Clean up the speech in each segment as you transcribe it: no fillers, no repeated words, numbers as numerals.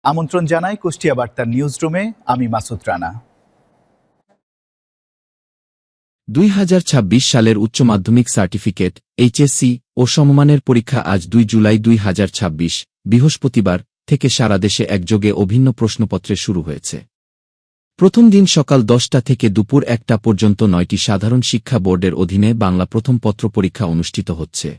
আমন্ত্রণ জানাই কুষ্টিয়া বার্তার নিউজ রুমে। আমি মাসুদ রানা। 2026 সালের উচ্চ মাধ্যমিক সার্টিফিকেট এইচএসসি ও সমমানের পরীক্ষা আজ 2 জুলাই 2026 বৃহস্পতিবার থেকে সারা দেশে একযোগে অভিন্ন প্রশ্নপত্রে শুরু হয়েছে। প্রথম দিন সকাল 10টা থেকে দুপুর 1টা পর্যন্ত 9টি সাধারণ শিক্ষা বোর্ডের অধীনে বাংলা প্রথম পত্র পরীক্ষা অনুষ্ঠিত হচ্ছে।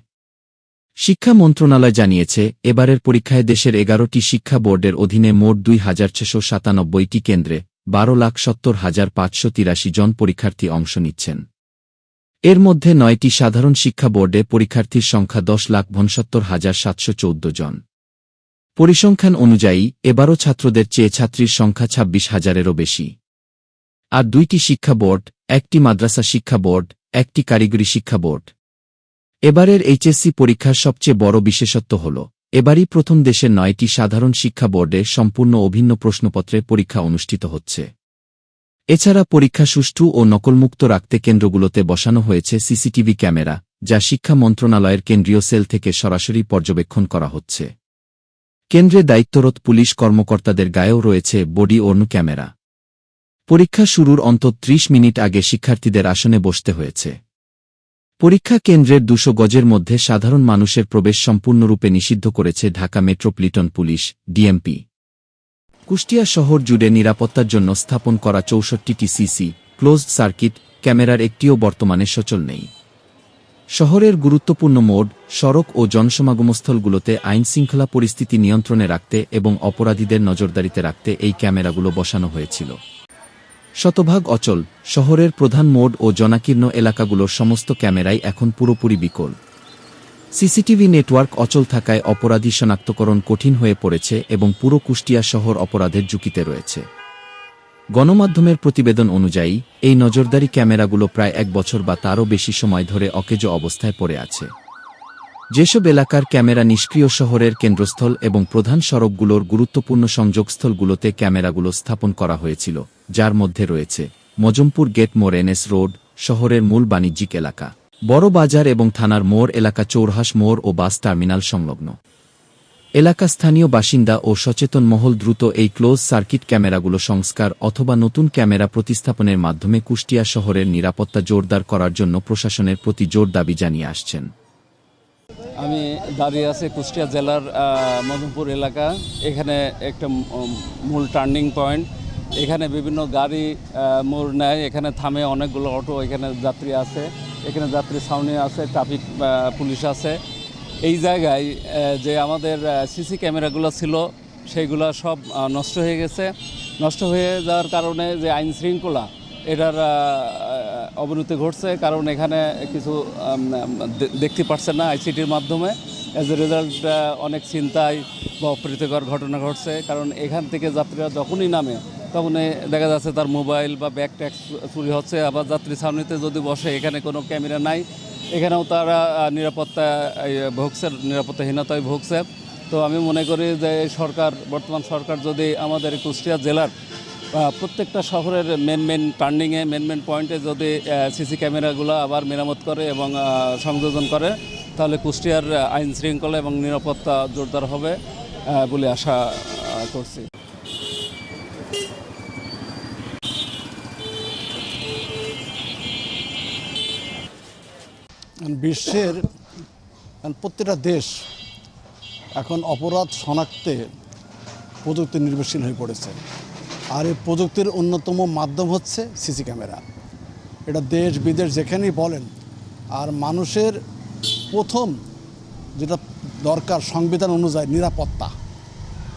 শিক্ষা মন্ত্রণালয় জানিয়েছে, এবারের পরীক্ষায় দেশের 11টি শিক্ষা বোর্ডের অধীনে মোট 2697টি কেন্দ্রে 12,70,583 জন পরীক্ষার্থী অংশ নিচ্ছেন। এর মধ্যে 9টি সাধারণ শিক্ষা বোর্ডে পরীক্ষার্থীর সংখ্যা 10,62,714 জন। পরিসংখ্যান অনুযায়ী এবারও ছাত্রদের চেয়ে ছাত্রীর সংখ্যা 26,000-এরও বেশি। আর 2টি শিক্ষা বোর্ড, একটি মাদ্রাসা শিক্ষা বোর্ড, একটি কারিগরি শিক্ষা বোর্ড। এবারের এইচএসসি পরীক্ষার সবচেয়ে বড় বিশেষত্ব হল, এবারই প্রথম দেশের 9টি সাধারণ শিক্ষা বোর্ডে সম্পূর্ণ অভিন্ন প্রশ্নপত্রে পরীক্ষা অনুষ্ঠিত হচ্ছে। এছাড়া পরীক্ষা সুষ্ঠু ও নকলমুক্ত রাখতে কেন্দ্রগুলোতে বসানো হয়েছে সিসিটিভি ক্যামেরা, যা শিক্ষা মন্ত্রণালয়ের কেন্দ্রীয় সেল থেকে সরাসরি পর্যবেক্ষণ করা হচ্ছে। কেন্দ্রে দায়িত্বরত পুলিশ কর্মকর্তাদের গায়েও রয়েছে বডি ওর্ন ক্যামেরা। পরীক্ষা শুরুর অন্তত 30 মিনিট আগে শিক্ষার্থীদের আসনে বসতে হয়েছে। পরীক্ষা কেন্দ্রের 200 গজের মধ্যে সাধারণ মানুষের প্রবেশ সম্পূর্ণরূপে নিষিদ্ধ করেছে Dhaka metropolitan police, DMP. Kushtia শহর জুড়ে নিরাপত্তার জন্য স্থাপন করা 64টি সিসি ক্লোজড সার্কিট ক্যামেরার একটিও বর্তমানে সচল নেই। শহরের গুরুত্বপূর্ণ মোড়, সড়ক ও জনসমাগমস্থলগুলোতে আইনশৃঙ্খলা পরিস্থিতি নিয়ন্ত্রণে রাখতে এবং অপরাধীদের নজরদারিতে রাখতে এই ক্যামেরাগুলো বসানো হয়েছিল। শতভাগ অচল শহরের প্রধান মোড় ও জনাকীর্ণ এলাকাগুলোর সমস্ত ক্যামেরাই এখন পুরোপুরি বিকল। সিসিটিভি নেটওয়ার্ক অচল থাকায় অপরাধী শনাক্তকরণ কঠিন হয়ে পড়েছে এবং পুরো কুষ্টিয়া শহর অপরাধের ঝুঁকিতে রয়েছে। গণমাধ্যমের প্রতিবেদন অনুযায়ী, এই নজরদারি ক্যামেরাগুলো প্রায় 1 বছর বা তারও বেশি সময় ধরে অকেজো অবস্থায় পড়ে আছে। যেসব এলাকার ক্যামেরা নিষ্ক্রিয়, শহরের কেন্দ্রস্থল এবং প্রধান সড়কগুলোর গুরুত্বপূর্ণ সংযোগস্থলগুলোতে ক্যামেরাগুলো স্থাপন করা হয়েছিল, যার মধ্যে রয়েছে মজমপুর গেট মোড়, এনএস রোড, শহরের মূল বাণিজ্যিক এলাকা, বড় বাজার এবং থানার মোড় এলাকা, চৌরহাস মোড় ও বাস টার্মিনাল সংলগ্ন এলাকা। স্থানীয় বাসিন্দা ও সচেতন মহল দ্রুত এই ক্লোজ সার্কিট ক্যামেরাগুলো সংস্কার অথবা নতুন ক্যামেরা প্রতিস্থাপনের মাধ্যমে কুষ্টিয়া শহরের নিরাপত্তা জোরদার করার জন্য প্রশাসনের প্রতি জোর দাবি জানিয়ে আসছেন। আমি দাঁড়িয়ে আছি কুষ্টিয়া জেলার মজমপুর এলাকা। এখানে একটা মূল টার্নিং পয়েন্ট। এখানে বিভিন্ন গাড়ি মোড় নেয়, এখানে থামে অনেকগুলো অটো, এখানে যাত্রী আছে, এখানে যাত্রী ছাউনি আছে, ট্রাফিক পুলিশ আছে। এই জায়গায় যে আমাদের সিসি ক্যামেরাগুলো ছিল সেইগুলো সব নষ্ট হয়ে গেছে। নষ্ট হয়ে যাওয়ার কারণে যে আইন শৃঙ্খলা এটার অবনতি ঘটছে, কারণ এখানে কিছু দেখতে পারছে না আইসিটির মাধ্যমে। অ্যাজ এ রেজাল্ট অনেক ছিনতাই বা অপ্রীতিকর ঘটনা ঘটছে, কারণ এখান থেকে যাত্রীরা যখনই নামে তখনই দেখা যাচ্ছে তার মোবাইল বা ব্যাগ ট্যাগ চুরি হচ্ছে। আবার যাত্রী ছাউনিতে যদি বসে, এখানে কোনো ক্যামেরা নাই, এখানেও তারা নিরাপত্তাহীনতায় ভুগছে। তো আমি মনে করি যে বর্তমান সরকার যদি আমাদের কুষ্টিয়া জেলার প্রত্যেকটা শহরের মেন টার্নিংয়ে, মেন পয়েন্টে যদি সিসি ক্যামেরাগুলো আবার মেরামত করে এবং সংযোজন করে, তাহলে কুষ্টিয়ার আইন শৃঙ্খলা এবং নিরাপত্তা জোরদার হবে বলে আশা করছি। বিশ্বের প্রত্যেকটা দেশ এখন অপরাধ শনাক্তে প্রযুক্তি নির্ভরশীল হয়ে পড়েছে। আর এই প্রযুক্তির অন্যতম মাধ্যম হচ্ছে সিসি ক্যামেরা। এটা দেশ বিদেশ যেখানেই বলেন। আর মানুষের প্রথম যেটা দরকার সংবিধান অনুযায়ী নিরাপত্তা,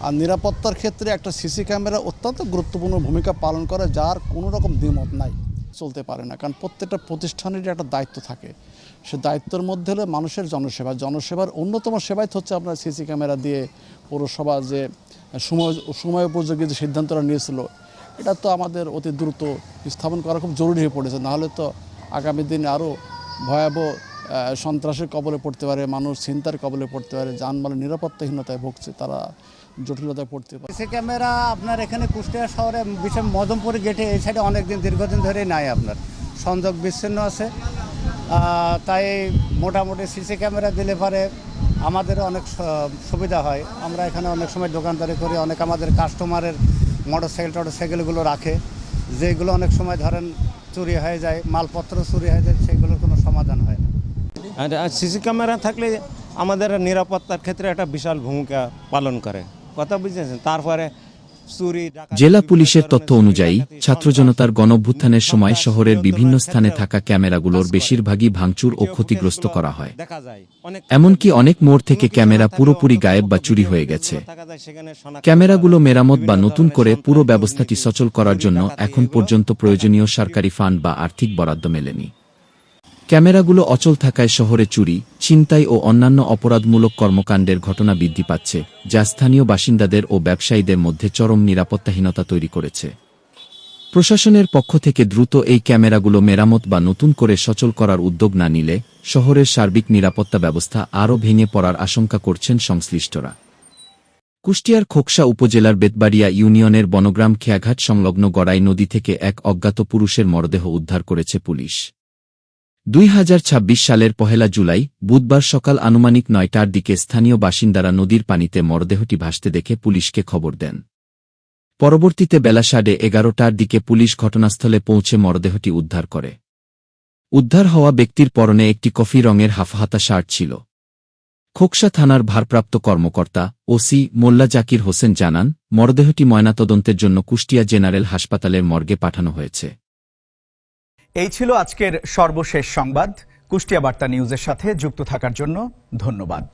আর নিরাপত্তার ক্ষেত্রে একটা সিসি ক্যামেরা অত্যন্ত গুরুত্বপূর্ণ ভূমিকা পালন করে, যার কোনো রকম দ্বিমত নাই, চলতে পারে না। কারণ প্রত্যেকটা প্রতিষ্ঠানেরই একটা দায়িত্ব থাকে। সে দায়িত্বের মধ্যে হলো মানুষের জনসেবার অন্যতম সেবাই হচ্ছে আপনার সিসি ক্যামেরা দিয়ে পৌরসভা যে সময় উপযোগী যে সিদ্ধান্তটা নিয়েছিল, এটা তো আমাদের অতি দ্রুত স্থাপন করা খুব জরুরি হয়ে পড়েছে। নাহলে তো আগামী দিনে আরও ভয়াবহ সন্ত্রাসের কবলে পড়তে পারে, মানুষ ছিনতার কবলে পড়তে পারে, যানবাহনের নিরাপত্তাহীনতায় ভুগছে, তারা জটিলতায় পড়তে পারে। সিসি ক্যামেরা আপনার এখানে কুষ্টিয়া শহরে বিশেষ মদমপুর গেটে এই সাইডে দীর্ঘদিন ধরেই নাই, আপনার সংযোগ বিচ্ছিন্ন আছে। তাই মোটামুটি সিসি ক্যামেরা দিলে পারে আমাদের অনেক সুবিধা হয়। আমরা এখানে অনেক সময় দোকানদারি করি, অনেক আমাদের কাস্টমারের মোটরসাইকেলগুলো রাখে, যেগুলো অনেক সময় ধরেন চুরি হয়ে যায়, মালপত্র চুরি হয়ে যায়, সেগুলোর কোনো সমাধান হয় না। আর সিসি ক্যামেরা থাকলে আমাদের নিরাপত্তার ক্ষেত্রে একটা বিশাল ভূমিকা পালন করে, কথা বুঝেছেন। তারপরে চুরি ডাকাতি, জেলা বিভিন্ন পুলিশের ধরনের তথ্য চুরি অনুযায়ী ডাকাতি, ছাত্র সন্ত্রাস, জনতার গণঅভ্যুত্থানের সময় সন্ত্রাস, শহরের বিরোধী বিভিন্ন দলের স্থানে ক্ষেত্রেও থাকা ক্যামেরাগুলোর কাজ করে। বেশিরভাগই ভাঙচুর ও ভিডিও ক্ষতিগ্রস্ত ফুটেজগুলো করা হয়। দেখা যায়। অনেক এমনকি অনেক মোড় থেকে কোনো কিছু ক্যামেরা না থাকলেও পুরোপুরি অন্তত গায়েব বা চুরি ভিডিও হয়ে ফুটেজগুলো গেছে। থাকা যায়, সেখানে শনাক্ত ক্যামেরাগুলো করা যায়। মেরামত বা বিভিন্ন নতুন ধরনের করে পুরো সন্ত্রাস, ব্যবস্থাটি দুর্নীতি, সচল করার চুরি, জন্য ডাকাতি এখন এগুলো পর্যন্ত প্রয়োজনীয় সরকারি ফান্ড বা আর্থিক বরাদ্দ মেলেনি। ক্যামেরাগুলো অচল থাকায় শহরে চুরি, ছিনতাই ও অন্যান্য অপরাধমূলক কর্মকাণ্ডের ঘটনা বৃদ্ধি পাচ্ছে, যা স্থানীয় বাসিন্দাদের ও ব্যবসায়ীদের মধ্যে চরম নিরাপত্তাহীনতা তৈরি করেছে। প্রশাসনের পক্ষ থেকে দ্রুত এই ক্যামেরাগুলো মেরামত বা নতুন করে সচল করার উদ্যোগ না নিলে শহরের সার্বিক নিরাপত্তা ব্যবস্থা আরও ভেঙে পড়ার আশঙ্কা করছেন সংশ্লিষ্টরা। কুষ্টিয়ার খোকসা উপজেলার বেতবাড়িয়া ইউনিয়নের বনগ্রাম খেয়াঘাট সংলগ্ন গড়াই নদী থেকে এক অজ্ঞাত পুরুষের মরদেহ উদ্ধার করেছে পুলিশ। 2026 সালের 1 জুলাই বুধবার সকাল আনুমানিক 9টার দিকে স্থানীয় বাসিন্দারা নদীর পানিতে মরদেহটি ভাসতে দেখে পুলিশকে খবর দেন। পরবর্তীতে বেলা 11:30টার দিকে পুলিশ ঘটনাস্থলে পৌঁছে মরদেহটি উদ্ধার করে। উদ্ধার হওয়া ব্যক্তির পরনে একটি কফি রঙের হাফহাতা শার্ট ছিল। খোকসা থানার ভারপ্রাপ্ত কর্মকর্তা ওসি মোল্লা জাকির হোসেন জানান, মরদেহটি ময়নাতদন্তের জন্য কুষ্টিয়া জেনারেল হাসপাতালের মর্গে পাঠানো হয়েছে। এই ছিল আজকের সর্বশেষ সংবাদ। কুষ্টিয়া বার্তা নিউজের সাথে যুক্ত থাকার জন্য ধন্যবাদ।